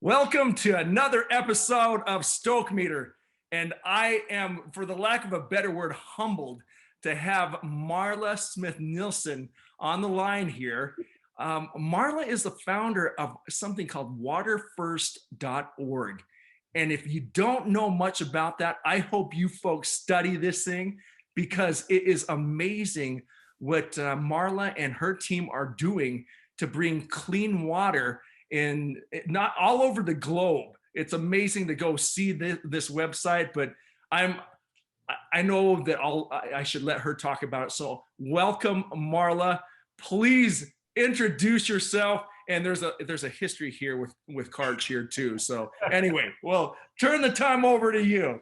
Welcome to another episode of Stoke Meter. And I am, for the lack of a better word, humbled to have Marla Smith-Nilson on the line here. Marla is the founder of something called waterfirst.org. And if you don't know much about that, I hope you folks study this thing because it is amazing what Marla and her team are doing to bring clean water in not all over the globe. It's amazing to go see this website, but I know that I should let her talk about it. So welcome, Marla. Please introduce yourself. And there's a history here with cards here too. So anyway, well, turn the time over to you.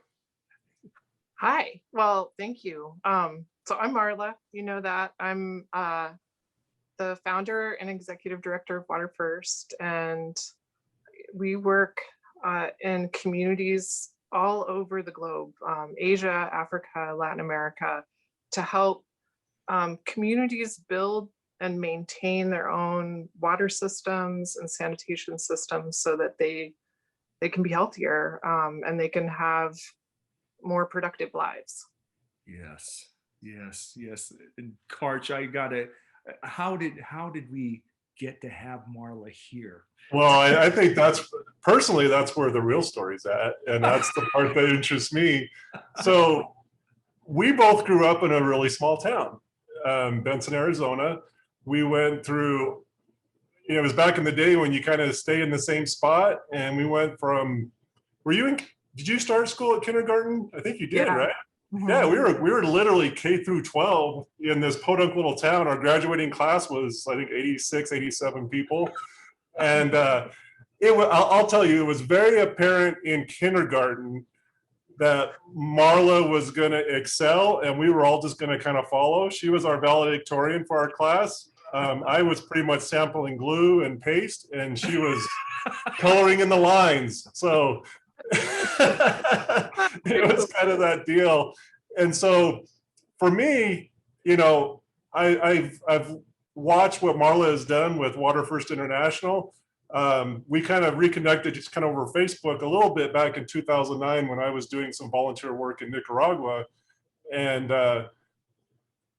Hi. Well, thank you. So I'm Marla. You know that. I'm the founder and executive director of Water First, and we work in communities all over the globe, Asia, Africa, Latin America, to help communities build and maintain their own water systems and sanitation systems so that they can be healthier and they can have more productive lives. Yes. And Karch, how did we get to have Marla here? Well, I think that's where the real story's at. And that's the part that interests me. So we both grew up in a really small town, Benson, Arizona. We went through, it was back in the day when you kind of stay in the same spot. And we went from, did you start school at kindergarten? I think you did, right? Mm-hmm. Yeah, we were literally K through 12 in this podunk little town. Our graduating class was, I think, 86, 87 people. And I'll tell you, it was very apparent in kindergarten that Marla was going to excel and we were all just going to kind of follow. She was our valedictorian for our class. I was pretty much sampling glue and paste, and she was coloring in the lines. So it was kind of that deal. And so for me, I've watched what Marla has done with Water First International. We kind of reconnected just kind of over Facebook a little bit back in 2009 when I was doing some volunteer work in Nicaragua. And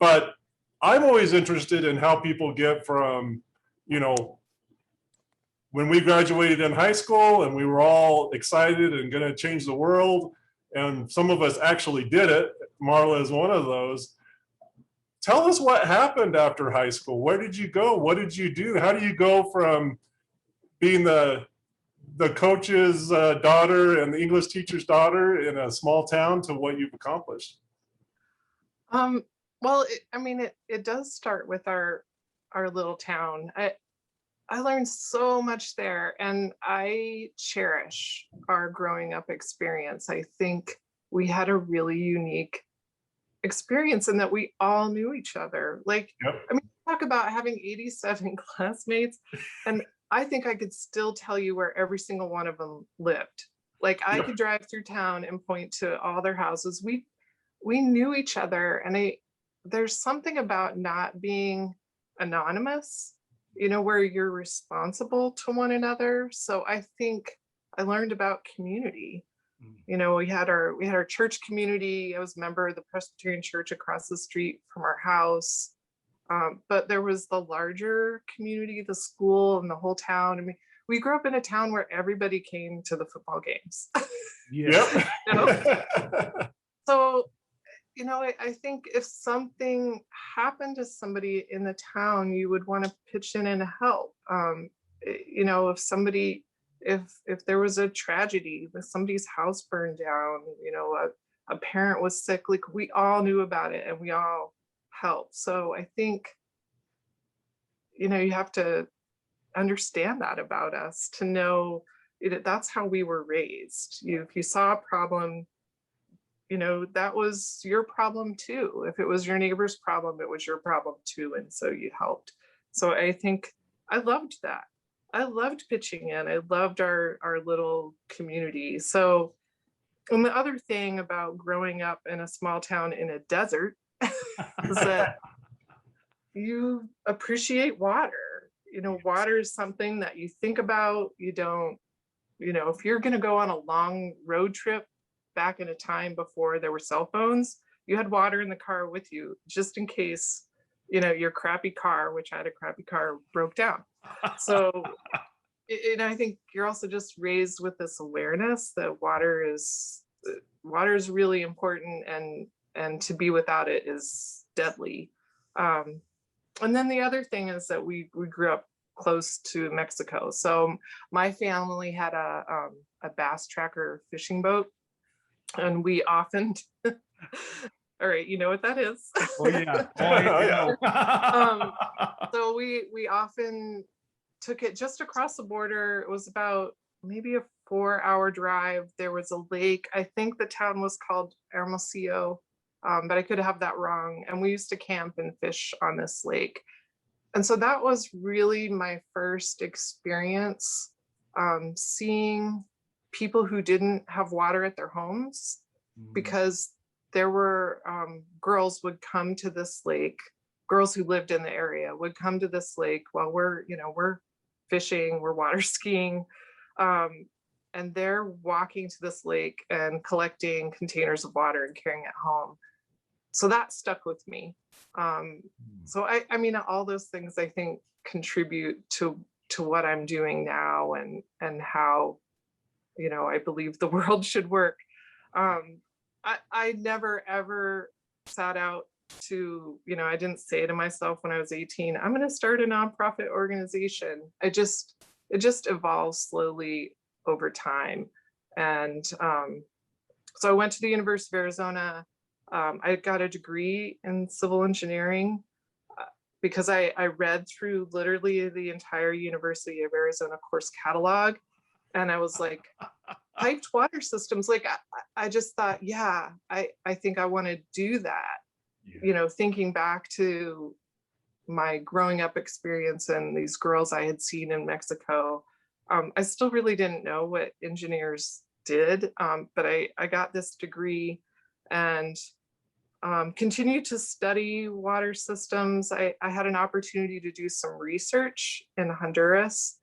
but I'm always interested in how people get from, when we graduated in high school and we were all excited and going to change the world, and some of us actually did it. Marla is one of those. Tell us what happened after high school. Where did you go? What did you do? How do you go from being the coach's daughter and the English teacher's daughter in a small town to what you've accomplished? Well, it does start with our little town. I learned so much there, and I cherish our growing up experience. I think we had a really unique experience in that we all knew each other. Like, yep. Talk about having 87 classmates, and I think I could still tell you where every single one of them lived. Like, I could drive through town and point to all their houses. We knew each other, and there's something about not being anonymous, where you're responsible to one another. So I think I learned about community. We had our church community. I was a member of the Presbyterian Church across the street from our house. But there was the larger community, the school, and the whole town. We grew up in a town where everybody came to the football games. Yep. So, I think if something happened to somebody in the town, you would want to pitch in and help. If there was a tragedy, if somebody's house burned down, a parent was sick, like, we all knew about it and we all helped. So I think, you have to understand that about us to know that's how we were raised. If you saw a problem, that was your problem too. If it was your neighbor's problem, it was your problem too. And so you helped. So I think I loved that. I loved pitching in. I loved our little community. So And the other thing about growing up in a small town in a desert is that you appreciate water. You know, water is something that you think about. You don't, you know, if you're going to go on a long road trip back in a time before there were cell phones, you had water in the car with you just in case, you know, your crappy car, which I had a crappy car, broke down. So, and I think you're also just raised with this awareness that water is really important, and to be without it is deadly. And then the other thing is that we grew up close to Mexico. So my family had a bass tracker fishing boat, and we often, all right, you know what that is. Oh yeah. Oh yeah. So we often took it just across the border. It was about maybe a 4-hour drive. There was a lake. I think the town was called Hermosillo, but I could have that wrong. And we used to camp and fish on this lake. And so that was really my first experience seeing people who didn't have water at their homes, because there were girls would come to this lake, girls who lived in the area would come to this lake while we're fishing, we're water skiing, and they're walking to this lake and collecting containers of water and carrying it home. So that stuck with me. So I mean, all those things I think contribute to what I'm doing now, and how, you know, I believe the world should work. I never ever sat out to, you know, I didn't say to myself when I was 18, I'm going to start a nonprofit organization. It just evolves slowly over time. And so I went to the University of Arizona. I got a degree in civil engineering because I read through literally the entire University of Arizona course catalog. And I was like, piped water systems, like I just thought, yeah, I think I want to do that. Yeah. You know, thinking back to my growing up experience and these girls I had seen in Mexico, I still really didn't know what engineers did, but I got this degree and continued to study water systems. I had an opportunity to do some research in Honduras.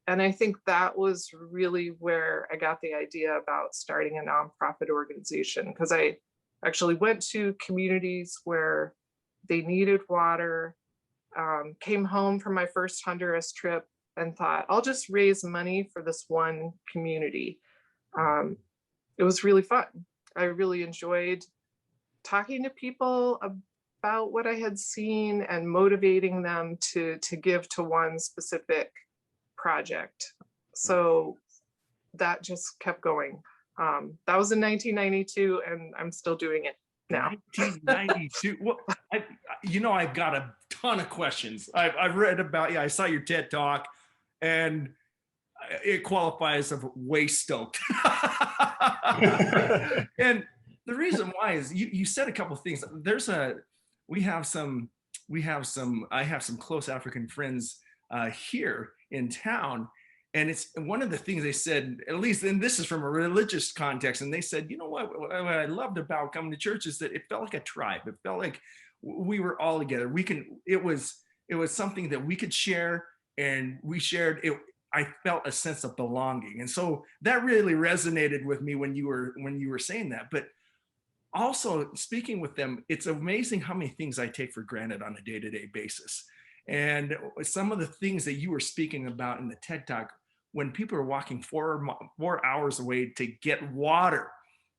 And I think that was really where I got the idea about starting a nonprofit organization, because I actually went to communities where they needed water, came home from my first Honduras trip and thought, I'll just raise money for this one community. It was really fun. I really enjoyed talking to people about what I had seen and motivating them to give to one specific project. So that just kept going. That was in 1992, and I'm still doing it now. 1992. Well, I've got a ton of questions. I've read about you. I saw your TED Talk, and it qualifies of way stoked. And the reason why is you said a couple of things. I have some close African friends here in town. And it's one of the things they said, at least, and this is from a religious context, and they said, you know what I loved about coming to church is that it felt like a tribe. It felt like we were all together. It was something that we could share, and we shared it. I felt a sense of belonging. And so that really resonated with me when you were saying that. But also speaking with them, it's amazing how many things I take for granted on a day-to-day basis. And some of the things that you were speaking about in the TED Talk, when people are walking 4 hours away to get water.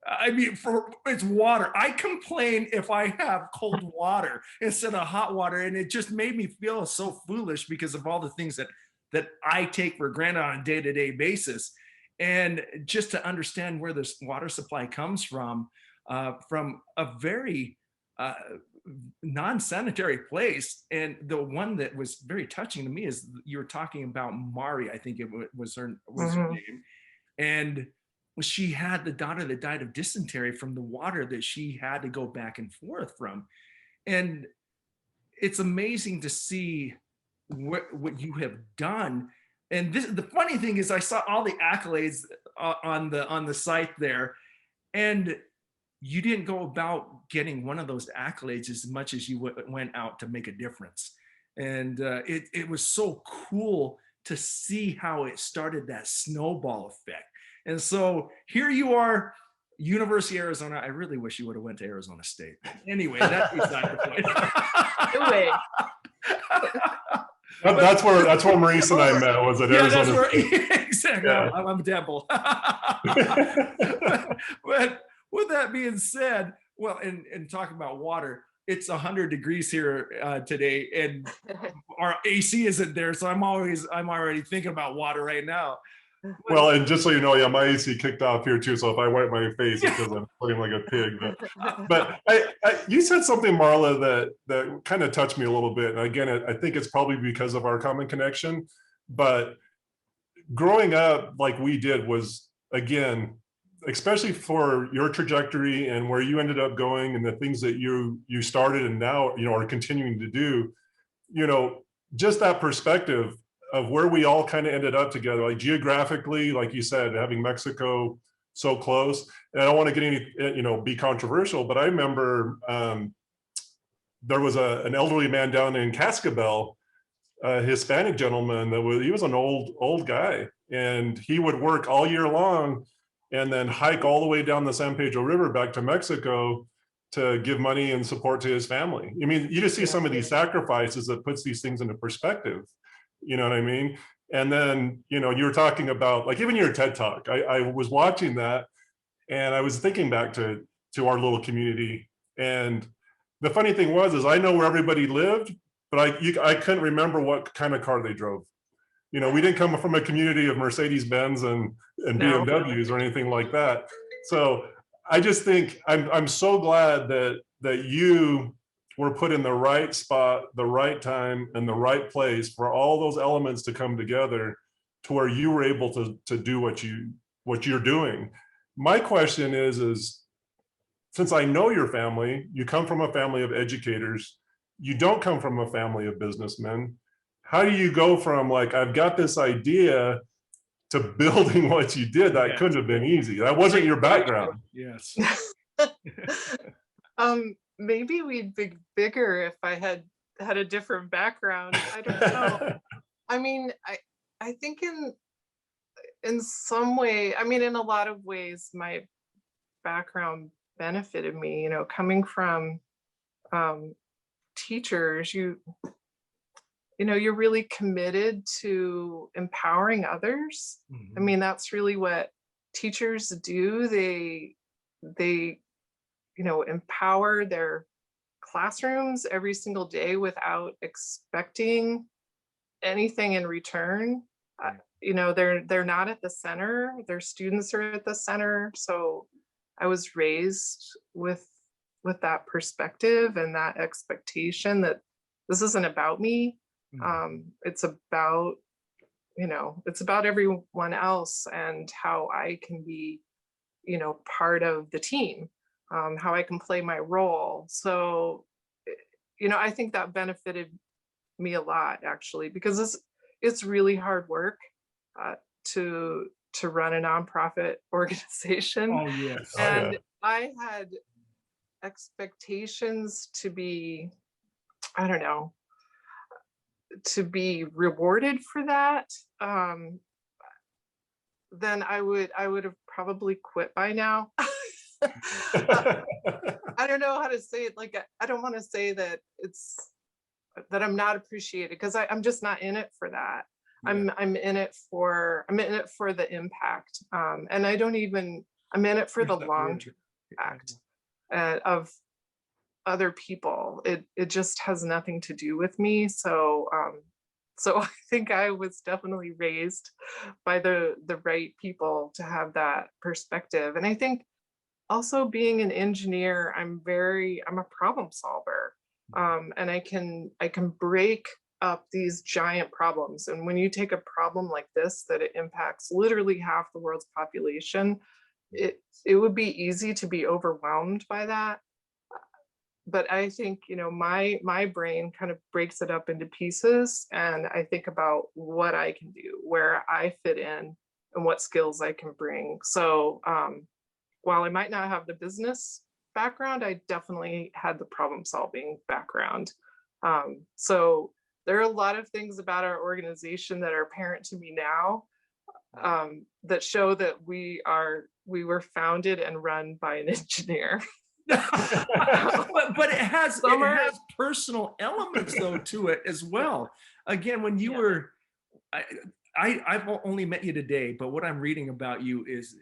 I mean, it's water. I complain if I have cold water instead of hot water. And it just made me feel so foolish because of all the things that I take for granted on a day-to-day basis. And just to understand where this water supply comes from a very non-sanitary place. And the one that was very touching to me is you were talking about Mari, I think it was her name. And she had the daughter that died of dysentery from the water that she had to go back and forth from. And it's amazing to see what you have done. And the funny thing is I saw all the accolades on the site there. And you didn't go about getting one of those accolades as much as you went out to make a difference. And it was so cool to see how it started that snowball effect. And so here you are, University of Arizona. I really wish you would have went to Arizona State. Anyway, that's beside the point. No way. That's where Maurice and I met, was at Yeah, Arizona that's where, State. exactly. Yeah. I'm a devil. But with that being said, well, and talking about water, it's 100 degrees here today, and our AC isn't there, so I'm already thinking about water right now. Well, and just so you know, yeah, my AC kicked off here too. So if I wipe my face, it's because I'm feeling like a pig. But you said something, Marla, that kind of touched me a little bit. And again, I think it's probably because of our common connection. But growing up like we did was, again, especially for your trajectory and where you ended up going and the things that you started and now, you know, are continuing to do, you know, just that perspective of where we all kind of ended up together, like geographically, like you said, having Mexico so close. And I don't want to get any, you know, be controversial, but I remember there was an elderly man down in Cascabel, a Hispanic gentleman he was an old guy, and he would work all year long and then hike all the way down the San Pedro River back to Mexico to give money and support to his family. I mean, you just see some of these sacrifices that puts these things into perspective. You know what I mean? And then, you know, you were talking about, like, even your TED Talk, I was watching that and I was thinking back to our little community. And the funny thing is I know where everybody lived, but I couldn't remember what kind of car they drove. You know, we didn't come from a community of Mercedes-Benz and No. BMWs or anything like that. So I just think I'm so glad that you were put in the right spot, the right time, and the right place for all those elements to come together to where you were able to do what you're doing. My question is since I know your family, you come from a family of educators, you don't come from a family of businessmen. How do you go from, like, I've got this idea, to building what you did? That couldn't have been easy. That wasn't your background. Yes. Maybe we'd be bigger if I had a different background. I don't know. I mean, I think in some way, I mean, in a lot of ways, my background benefited me, you know, coming from teachers, you know, you're really committed to empowering others. I mean, that's really what teachers do. They you know, empower their classrooms every single day without expecting anything in return. You know, they're not at the center, their students are at the center. So I was raised with that perspective and that expectation that this isn't about me. It's about, you know, it's about everyone else and how I can be, you know, part of the team, how I can play my role. So, you know, I think that benefited me a lot, actually, because it's really hard work to run a nonprofit organization. Oh, yes. And I had expectations to be, I don't know, to be rewarded for that. Then I would have probably quit by now. I don't know how to say it. Like, I don't want to say that that I'm not appreciated, because I'm just not in it for that. I'm in it for the impact. And I'm in it for the long term impact of other people. It just has nothing to do with me. So I think I was definitely raised by the right people to have that perspective. And I think also, being an engineer, I'm a problem solver. And I can break up these giant problems. And when you take a problem like this, that it impacts literally half the world's population, it would be easy to be overwhelmed by that. But I think, you know, my brain kind of breaks it up into pieces, and I think about what I can do, where I fit in, and what skills I can bring. So while I might not have the business background, I definitely had the problem solving background. So there are a lot of things about our organization that are apparent to me now, that show that we were founded and run by an engineer. But it has Summer- personal elements though to it as well. Again, when you Yeah. were, I've only met you today, but what I'm reading about you is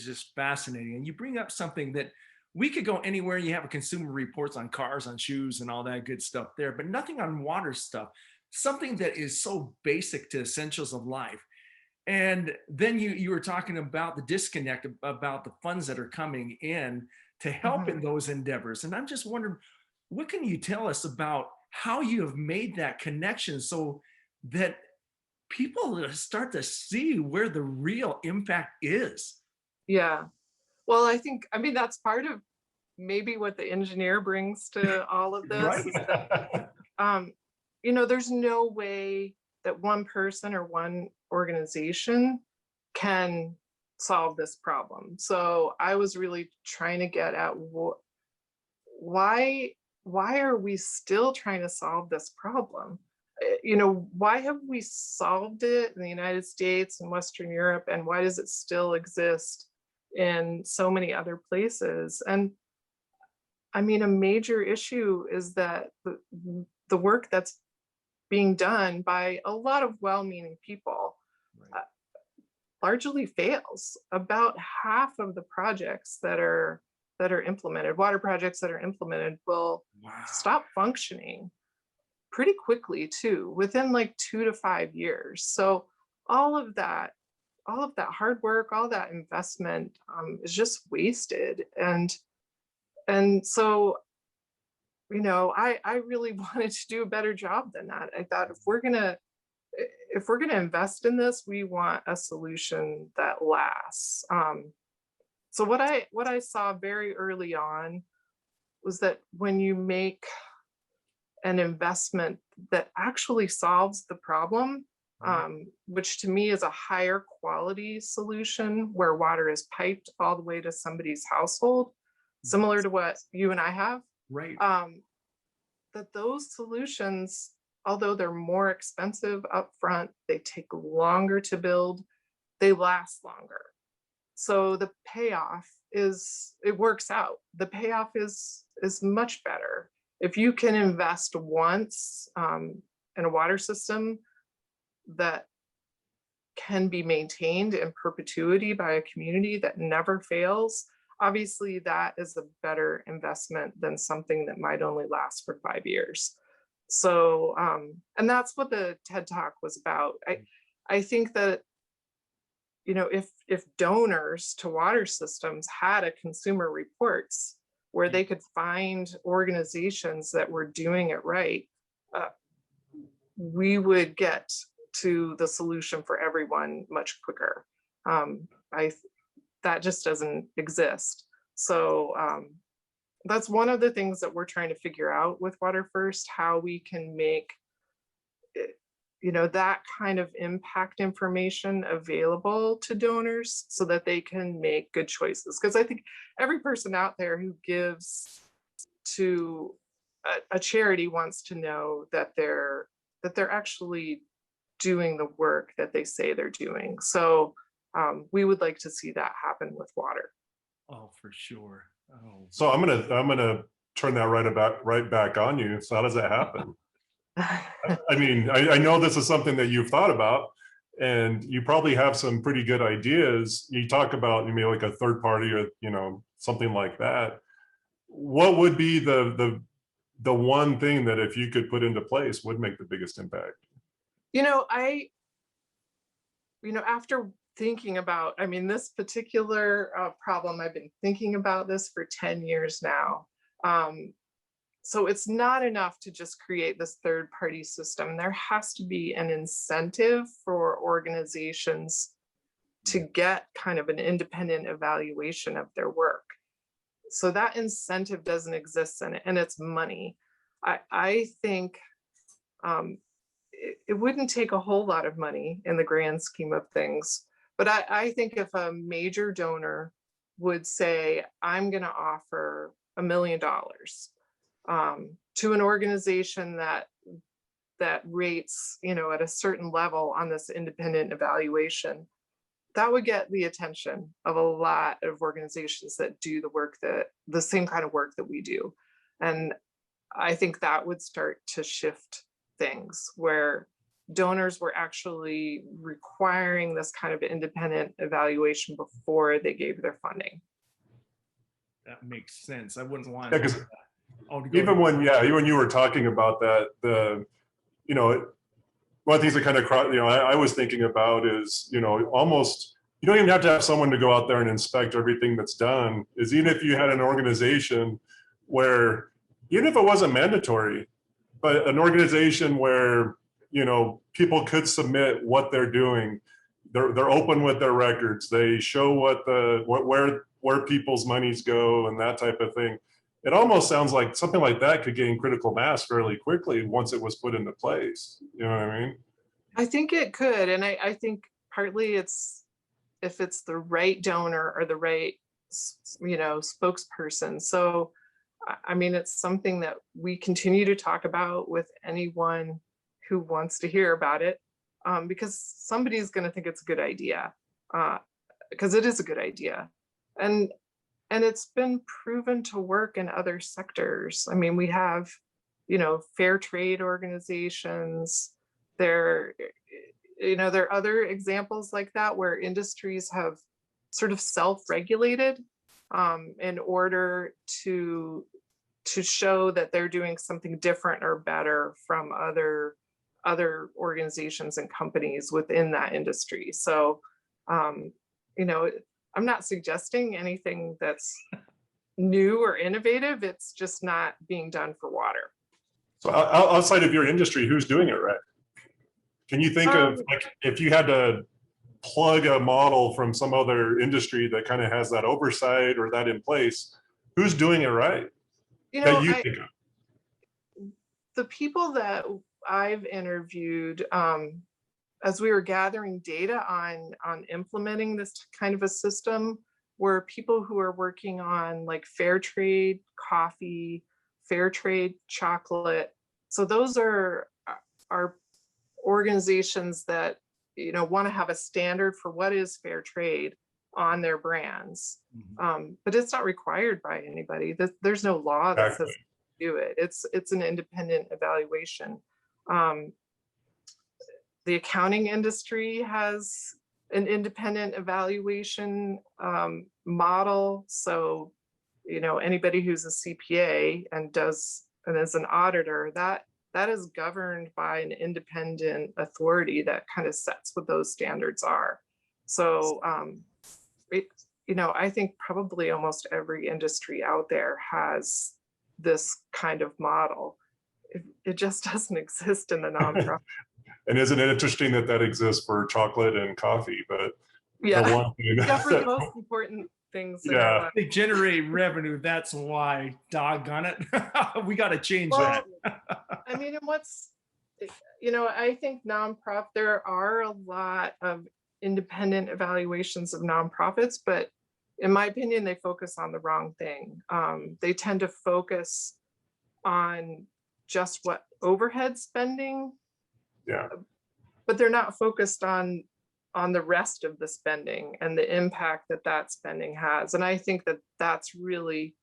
just fascinating. And you bring up something that we could go anywhere. You have a consumer reports on cars, on shoes, and all that good stuff there, but nothing on water stuff. Something that is so basic to essentials of life. And then you were talking about the disconnect about the funds that are coming in to help in those endeavors. And I'm just wondering, what can you tell us about how you have made that connection so that people start to see where the real impact is? Yeah. Well, I mean, that's part of maybe what the engineer brings to all of this. Right. Is that, you know, there's no way that one person or one organization can solve this problem. So I was really trying to get at why are we still trying to solve this problem? You know, why have we solved it in the United States and Western Europe, and why does it still exist in so many other places? And I mean, a major issue is that the work that's being done by a lot of well-meaning people largely fails. About half of the projects that are implemented, water projects that are implemented, will stop functioning pretty quickly too, within like 2 to 5 years. So all of that hard work, all that investment is just wasted. And so, you know, I really wanted to do a better job than that. I thought if we're gonna invest in this, we want a solution that lasts. So what I saw very early on was that when you make an investment that actually solves the problem, which to me is a higher quality solution where water is piped all the way to somebody's household, similar to what you and I have, Right. that those solutions, although they're more expensive up front, they take longer to build, they last longer. So the payoff it works out. The payoff is much better. If you can invest once in a water system that can be maintained in perpetuity by a community that never fails, obviously that is a better investment than something that might only last for 5 years. So, and that's what the TED Talk was about. I think that, you know, if donors to water systems had a consumer reports where they could find organizations that were doing it right, we would get to the solution for everyone much quicker. That just doesn't exist. So that's one of the things that we're trying to figure out with Water First, how we can make you know, that kind of impact information available to donors so that they can make good choices. Because I think every person out there who gives to a charity wants to know that they're actually doing the work that they say they're doing. So we would like to see that happen with water. Oh, for sure. Oh. So I'm gonna turn that right back on you. So how does that happen? I mean, I know this is something that you've thought about, and you probably have some pretty good ideas. You talk about maybe like a third party or, you know, something like that. What would be the one thing that if you could put into place would make the biggest impact? You know, after thinking about, I mean, this particular problem, I've been thinking about this for 10 years now. So it's not enough to just create this third party system. There has to be an incentive for organizations to get kind of an independent evaluation of their work. So that incentive doesn't exist in it, and it's money. I think it wouldn't take a whole lot of money in the grand scheme of things. But I think if a major donor would say, I'm going to offer $1 million to an organization that rates, at a certain level on this independent evaluation, that would get the attention of a lot of organizations that do the same kind of work that we do. And I think that would start to shift things where donors were actually requiring this kind of independent evaluation before they gave their funding. That makes sense. I wouldn't want Yeah, 'cause to even when you were talking about that, one of the things that kind of, I was thinking about is, almost, you don't even have to have someone to go out there and inspect everything that's done, is even if you had an organization where, even if it wasn't mandatory, but an organization where, people could submit what they're doing. They're open with their records. They show where people's monies go and that type of thing. It almost sounds like something like that could gain critical mass fairly quickly once it was put into place. You know what I mean? I think it could. And I think partly it's if it's the right donor or the right, spokesperson. So, I mean, it's something that we continue to talk about with anyone who wants to hear about it, because somebody's going to think it's a good idea, because it is a good idea. And it's been proven to work in other sectors. I mean, we have, fair trade organizations. There are other examples like that where industries have sort of self-regulated in order to show that they're doing something different or better from other organizations and companies within that industry. So, I'm not suggesting anything that's new or innovative. It's just not being done for water. So outside of your industry, who's doing it right? Can you think of, like, if you had to plug a model from some other industry that kind of has that oversight or that in place, who's doing it right? That you think of? The people that I've interviewed, as we were gathering data on implementing this kind of a system, were people who are working on like fair trade coffee, fair trade chocolate. So those are organizations that want to have a standard for what is fair trade on their brands. But it's not required by anybody. There's no law that says do it. It's an independent evaluation. The accounting industry has an independent evaluation model. So, anybody who's a CPA and is an auditor, that is governed by an independent authority that kind of sets what those standards are. So, I think probably almost every industry out there has this kind of model. It just doesn't exist in the nonprofit. And isn't it interesting that exists for chocolate and coffee? But yeah, for the most important things. Yeah, they generate revenue. That's why. Doggone it, we got to change that. I mean, and I think nonprofit. There are a lot of independent evaluations of nonprofits, but in my opinion, they focus on the wrong thing. They tend to focus on just what overhead spending. Yeah. But they're not focused on the rest of the spending and the impact that spending has. And I think that that's really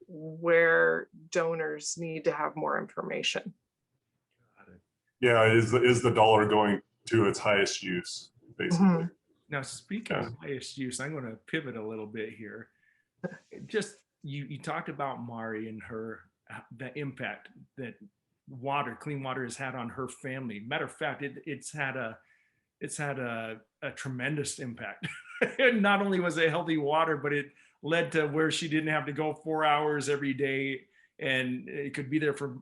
where donors need to have more information. Yeah, is the dollar going to its highest use, basically? Now, speaking of highest use, I'm going to pivot a little bit here. Just you talked about Mari and the impact that clean water has had on her family. Matter of fact, it's had a tremendous impact. Not only was it healthy water, but it led to where she didn't have to go 4 hours every day, and it could be there for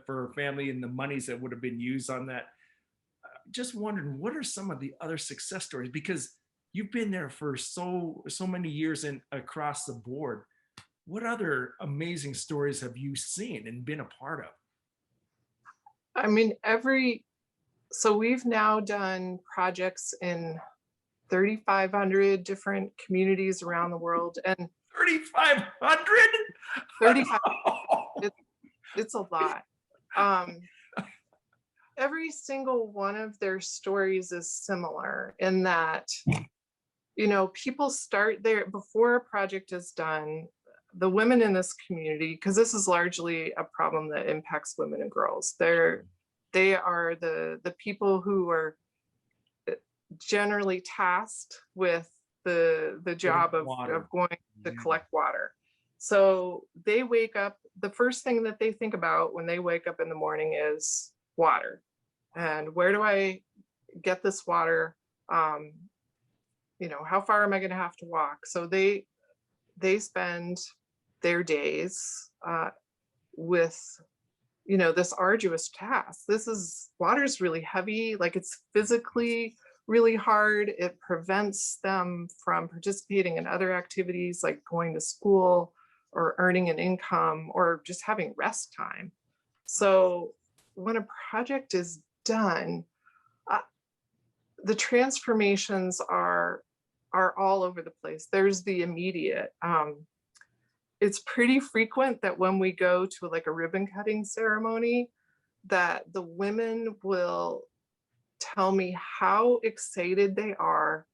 her family and the monies that would have been used on that. Just wondering, what are some of the other success stories? Because you've been there for so many years and across the board. What other amazing stories have you seen and been a part of? I mean, so we've now done projects in 3,500 different communities around the world, and 3,500. 35, it's a lot. Every single one of their stories is similar in that, you know, people start there before a project is done. The women in this community, because this is largely a problem that impacts women and girls, they are the people who are generally tasked with the job of going to collect water. So they wake up, the first thing that they think about when they wake up in the morning is water. And where do I get this water? You know, how far am I going to have to walk? So they spend their days with, you know, this arduous task. Water is really heavy, like it's physically really hard. It prevents them from participating in other activities like going to school or earning an income or just having rest time. So when a project is done, the transformations are all over the place. There's the immediate. It's pretty frequent that when we go to like a ribbon cutting ceremony, that the women will tell me how excited they are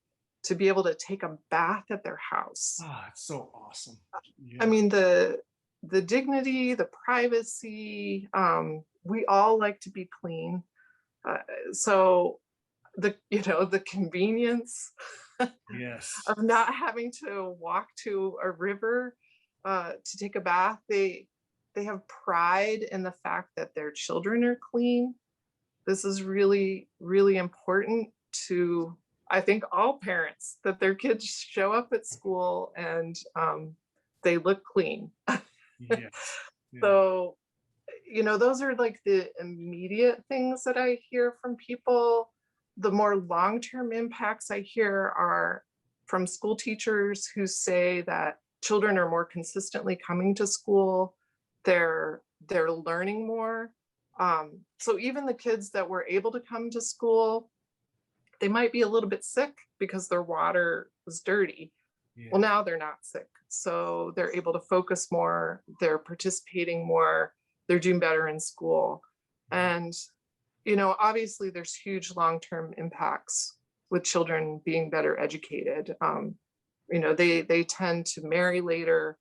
to be able to take a bath at their house. Ah, it's so awesome. Yeah. I mean, the dignity, the privacy, we all like to be clean. So the convenience yes. of not having to walk to a river to take a bath, they have pride in the fact that their children are clean. This is really, really important to, I think, all parents, that their kids show up at school and they look clean. Yes. Yeah. So, you know, those are like the immediate things that I hear from people. The more long-term impacts I hear are from school teachers who say that children are more consistently coming to school. They're learning more. So even the kids that were able to come to school, they might be a little bit sick because their water was dirty. Yeah. Well, now they're not sick. So they're able to focus more, they're participating more, they're doing better in school. And, you know, obviously there's huge long-term impacts with children being better educated. You know, they tend to marry later.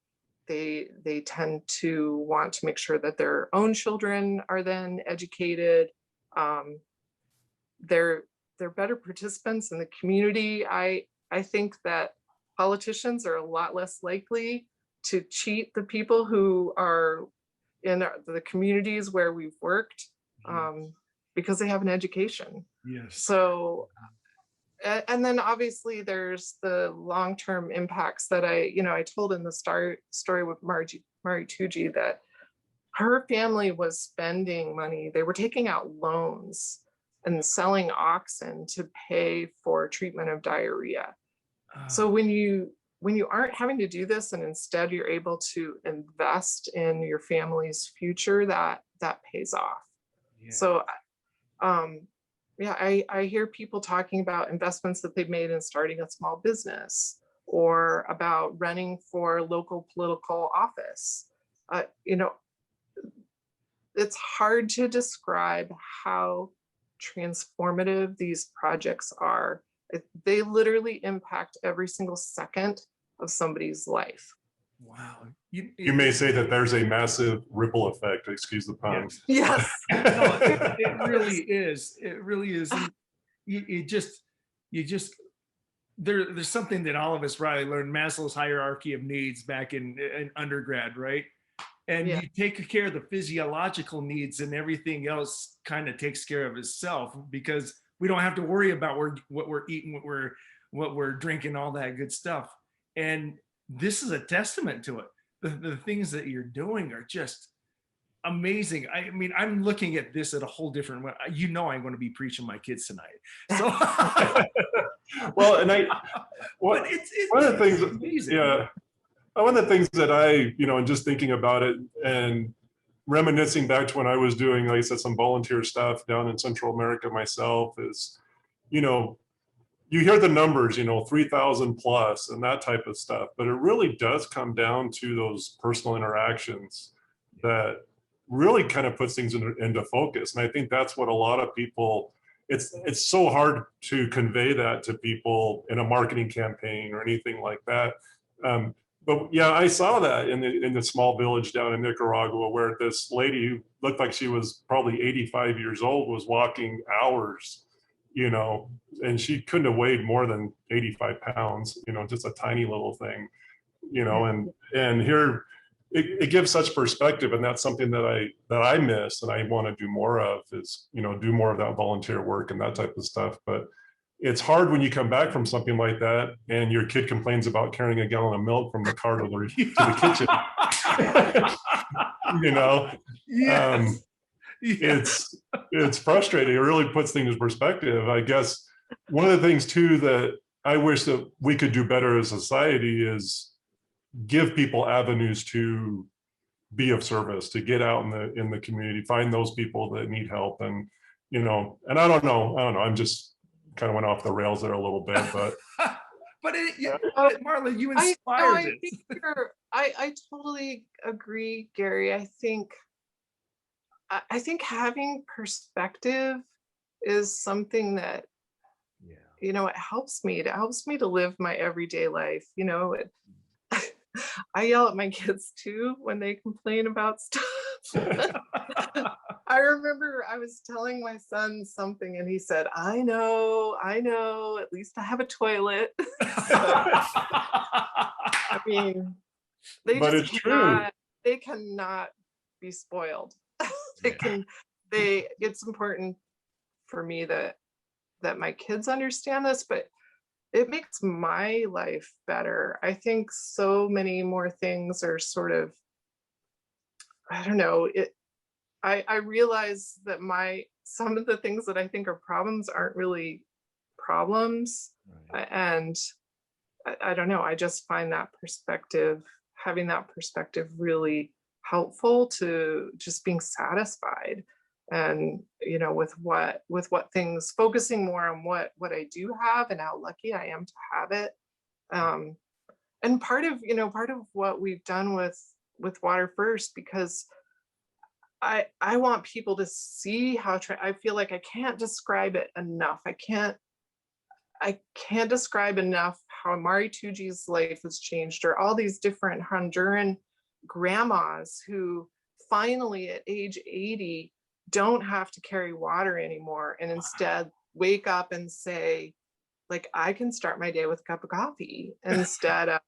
They tend to want to make sure that their own children are then educated. They're better participants in the community. I think that politicians are a lot less likely to cheat the people who are in the communities where we've worked because they have an education. Yes. So, and then obviously there's the long-term impacts that I told in the story with Mari Tuji, that her family was spending money. They were taking out loans and selling oxen to pay for treatment of diarrhea. So when you aren't having to do this and instead you're able to invest in your family's future, that pays off. Yeah. So I hear people talking about investments that they've made in starting a small business or about running for local political office. You know, it's hard to describe how transformative these projects are. They literally impact every single second of somebody's life. Wow. You may say that there's a massive ripple effect, excuse the pun. Yes. No, it really is. It really is. There's something that all of us probably learned, Maslow's hierarchy of needs back in undergrad, right? And you take care of the physiological needs and everything else kind of takes care of itself, because we don't have to worry about what we're eating, what we're drinking, all that good stuff. And this is a testament to it. The things that you're doing are just amazing. I mean, I'm looking at this at a whole different way. You know, I'm going to be preaching my kids tonight. So, well, and one of the things, amazing. Yeah, one of the things that I, and just thinking about it and reminiscing back to when I was doing, like I said, some volunteer stuff down in Central America myself is, you hear the numbers, 3,000 plus and that type of stuff, but it really does come down to those personal interactions that really kind of puts things into focus. And I think that's what a lot of people, it's so hard to convey that to people in a marketing campaign or anything like that. But yeah, I saw that in the small village down in Nicaragua, where this lady who looked like she was probably 85 years old was walking hours, and she couldn't have weighed more than 85 pounds, just a tiny little thing, and here it gives such perspective. And that's something that I miss and I want to do more of, is, do more of that volunteer work and that type of stuff. But it's hard when you come back from something like that and your kid complains about carrying a gallon of milk from the car to the kitchen. Yes. It's frustrating. It really puts things in perspective. I guess one of the things too that I wish that we could do better as a society is give people avenues to be of service, to get out in the community, find those people that need help. And and I don't know, I'm just kind of went off the rails there a little bit, but Marla, you inspired it. I totally agree, Gary. I think having perspective is something that, it helps me. It helps me to live my everyday life. I yell at my kids too when they complain about stuff. I remember I was telling my son something and he said, I know, at least I have a toilet. I mean, they cannot be spoiled. It's important for me that my kids understand this, but it makes my life better. I think so many more things are sort of, I don't know, I realize that some of the things that I think are problems aren't really problems. Right. And I don't know, I just find having that perspective really helpful to just being satisfied. And with what things, focusing more on what I do have and how lucky I am to have it. And part of what we've done with Water First, because I want people to see how I feel like I can't describe it enough. I can't describe enough how Mari Tuji's life has changed, or all these different Honduran grandmas who finally at age 80 don't have to carry water anymore, and instead wake up and say, like, I can start my day with a cup of coffee instead of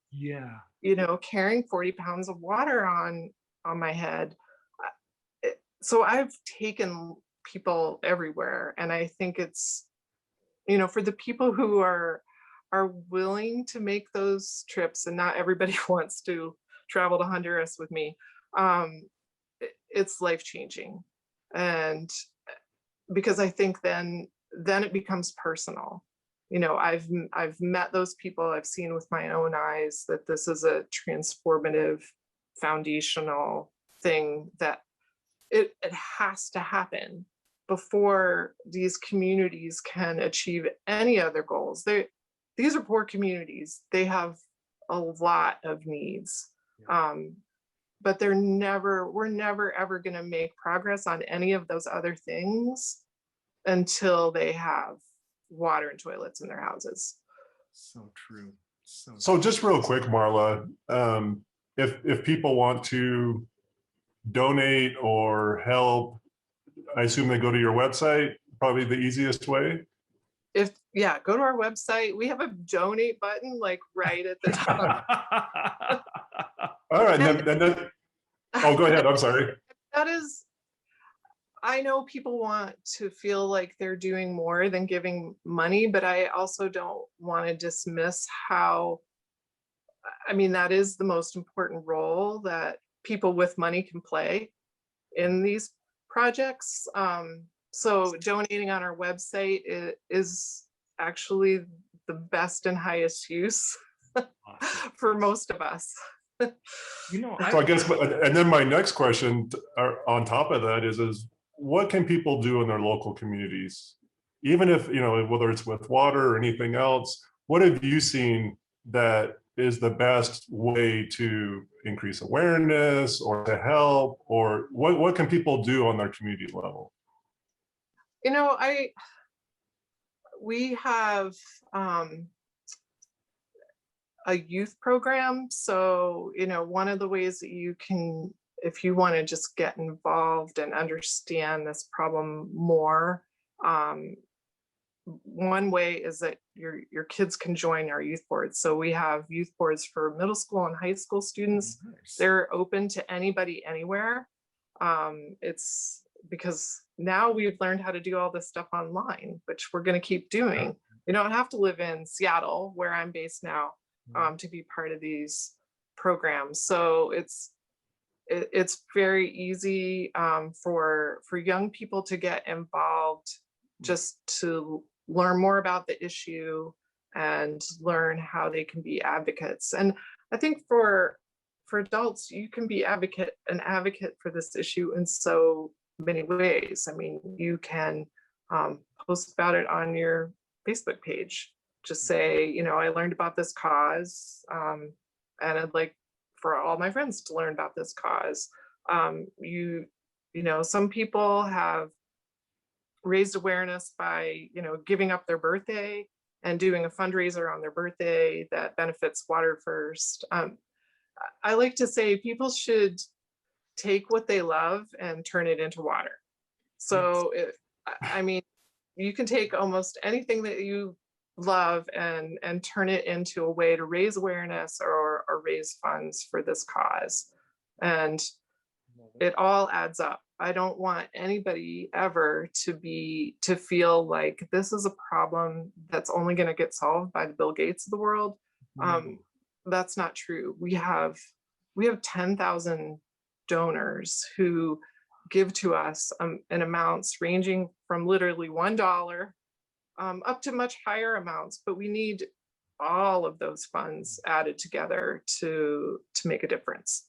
carrying 40 pounds of water on my head. So I've taken people everywhere, and I think it's, for the people who are willing to make those trips, and not everybody wants to travel to Honduras with me, it's life-changing. And because I think then it becomes personal. I've met those people. I've seen with my own eyes that this is a transformative, foundational thing, that it has to happen before these communities can achieve any other goals. These are poor communities. They have a lot of needs. But we're never ever going to make progress on any of those other things until they have water and toilets in their houses. So true. So just real quick, Marla, if people want to donate or help, I assume they go to your website, probably the easiest way. Go to our website. We have a donate button like right at the top. All right, and then go ahead. I'm sorry. I know people want to feel like they're doing more than giving money, but I also don't want to dismiss that is the most important role that people with money can play in these projects. So donating on our website is actually the best and highest use for most of us. So I guess, and then my next question on top of that is what can people do in their local communities even if, whether it's with water or anything else, what have you seen that is the best way to increase awareness or to help, or what can people do on their community level? We have a youth program. So, one of the ways that you can, if you want to just get involved and understand this problem more, one way is that your kids can join our youth boards. So we have youth boards for middle school and high school students. Nice. They're open to anybody anywhere. It's because now we've learned how to do all this stuff online, which we're going to keep doing. You don't have to live in Seattle, where I'm based now, to be part of these programs. So it's very easy for young people to get involved, just to learn more about the issue and learn how they can be advocates. And I think for adults, you can be an advocate for this issue in so many ways. I mean, you can post about it on your Facebook page. Just say, I learned about this cause, and I'd like for all my friends to learn about this cause. Some people have raised awareness by, giving up their birthday and doing a fundraiser on their birthday that benefits Water First. I like to say people should take what they love and turn it into water. So, you can take almost anything that you love and turn it into a way to raise awareness or raise funds for this cause. And it all adds up. I don't want anybody ever to feel like this is a problem that's only going to get solved by the Bill Gates of the world. That's not true. We have 10,000 donors who give to us in amounts ranging from literally $1 up to much higher amounts, but we need all of those funds added together to make a difference.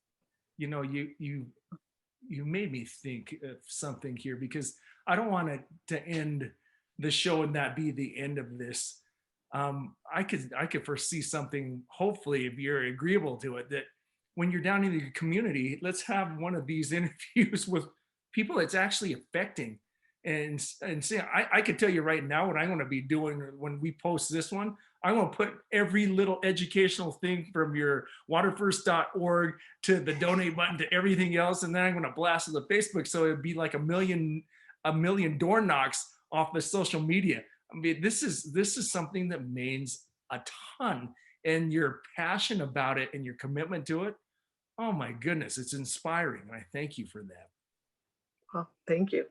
You made me think of something here, because I don't want it to end the show and that be the end of this. I could foresee something, hopefully, if you're agreeable to it, that when you're down in the community, let's have one of these interviews with people it's actually affecting, and say, I could tell you right now what I'm going to be doing when we post this one. I'm going to put every little educational thing from your waterfirst.org to the donate button to everything else, and then I'm going to blast it to Facebook, so it'd be like a million door knocks off the social media. I mean, this is something that means a ton, and your passion about it and your commitment to it. Oh my goodness, it's inspiring, and I thank you for that. Well, thank you.